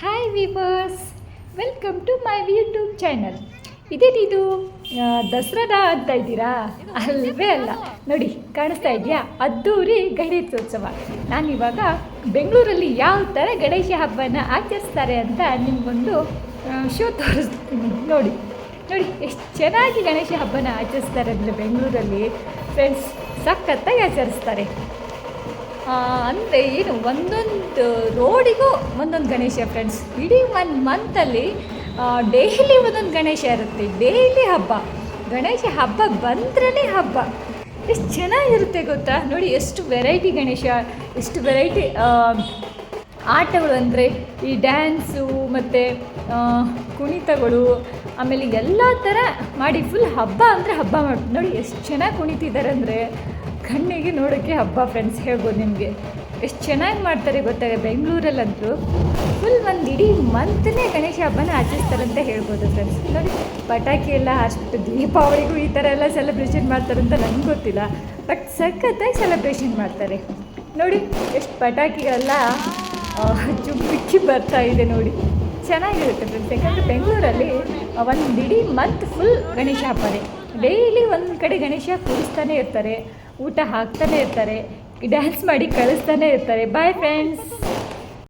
Hi viewers, welcome to my YouTube channel. ಇದೇನಿದು ದಸರಾ ಅಂತ ಇದ್ದೀರಾ? ಅಲ್ವೇ ಅಲ್ಲ, ನೋಡಿ ಕಾಣಿಸ್ತಾ ಇದೆಯಾ? ಅದ್ದೂರಿ ಗಣೇಶೋತ್ಸವ. ನಾನಿವಾಗ ಬೆಂಗಳೂರಲ್ಲಿ ಯಾವ ಥರ ಗಣೇಶ ಹಬ್ಬನ ಆಚರಿಸ್ತಾರೆ ಅಂತ ನಿಮಗೊಂದು ಶೋ ತೋರಿಸ್ತೀನಿ. ನೋಡಿ ಎಷ್ಟು ಚೆನ್ನಾಗಿ ಗಣೇಶ ಹಬ್ಬನ ಆಚರಿಸ್ತಾರೆ ಅಂದರೆ ಬೆಂಗಳೂರಲ್ಲಿ ಫ್ರೆಂಡ್ಸ್ ಸಖತ್ತಾಗಿ ಆಚರಿಸ್ತಾರೆ. ಅಂದರೆ ಏನು, ಒಂದೊಂದು ರೋಡಿಗೂ ಒಂದೊಂದು ಗಣೇಶ ಫ್ರೆಂಡ್ಸ್. ಇಡೀ 1 ಮಂತಲ್ಲಿ ಡೈಲಿ ಒಂದೊಂದು ಗಣೇಶ ಇರುತ್ತೆ. ಡೈಲಿ ಹಬ್ಬ, ಗಣೇಶ ಹಬ್ಬ ಬಂದ್ರೇ ಹಬ್ಬ. ಎಷ್ಟು ಚೆನ್ನಾಗಿರುತ್ತೆ ಗೊತ್ತಾ? ನೋಡಿ ಎಷ್ಟು ವೆರೈಟಿ ಗಣೇಶ, ಎಷ್ಟು ವೆರೈಟಿ ಆಟಗಳು, ಅಂದರೆ ಈ ಡ್ಯಾನ್ಸು ಮತ್ತು ಕುಣಿತಗಳು, ಆಮೇಲೆ ಎಲ್ಲ ಥರ ಮಾಡಿ ಫುಲ್ ಹಬ್ಬ ಅಂದರೆ ಹಬ್ಬ ಮಾಡಿ. ನೋಡಿ ಎಷ್ಟು ಚೆನ್ನಾಗಿ ಕುಣಿತಿದ್ದಾರೆ ಅಂದರೆ ಕಣ್ಣಿಗೆ ನೋಡೋಕ್ಕೆ ಹಬ್ಬ ಫ್ರೆಂಡ್ಸ್. ಹೇಳ್ಬೋದು ನಿಮಗೆ ಎಷ್ಟು ಚೆನ್ನಾಗಿ ಮಾಡ್ತಾರೆ ಗೊತ್ತಾಗ. ಬೆಂಗಳೂರಲ್ಲಂತೂ ಫುಲ್ ಒಂದು ಇಡೀ ಮಂತನೇ ಗಣೇಶ ಹಬ್ಬನ ಆಚರಿಸ್ತಾರೆ ಅಂತ ಹೇಳ್ಬೋದು ಫ್ರೆಂಡ್ಸ್. ನೋಡಿ ಪಟಾಕಿ ಎಲ್ಲ ಹಾರಿಸ್ಬಿಟ್ಟು ದೀಪಾವಳಿಗೂ ಈ ಥರ ಎಲ್ಲ ಸೆಲೆಬ್ರೇಷನ್ ಮಾಡ್ತಾರೆ ಅಂತ ನನಗೆ ಗೊತ್ತಿಲ್ಲ, ಬಟ್ ಸಖತ್ತಾಗಿ ಸೆಲೆಬ್ರೇಷನ್ ಮಾಡ್ತಾರೆ. ನೋಡಿ ಎಷ್ಟು ಪಟಾಕಿಗೆಲ್ಲ ಚುಮ್ಮಿಕ್ಕಿ ಬರ್ತಾ ಇದೆ ನೋಡಿ, ಚೆನ್ನಾಗಿರುತ್ತೆ ಫ್ರೆಂಡ್ಸ್. ಯಾಕಂದರೆ ಬೆಂಗಳೂರಲ್ಲಿ ಒಂದು ಇಡೀ ಮಂತ್ ಫುಲ್ ಗಣೇಶ ಹಬ್ಬನೇ. ಡೈಲಿ ಒಂದು ಕಡೆ ಗಣೇಶ ಕೂರಿಸ್ತಾನೆ ಇರ್ತಾರೆ, ಊಟ ಹಾಕ್ತಾನೆ ಇರ್ತಾರೆ, ಡ್ಯಾನ್ಸ್ ಮಾಡಿ ಕಳಿಸ್ತಾನೆ ಇರ್ತಾರೆ. Bye friends.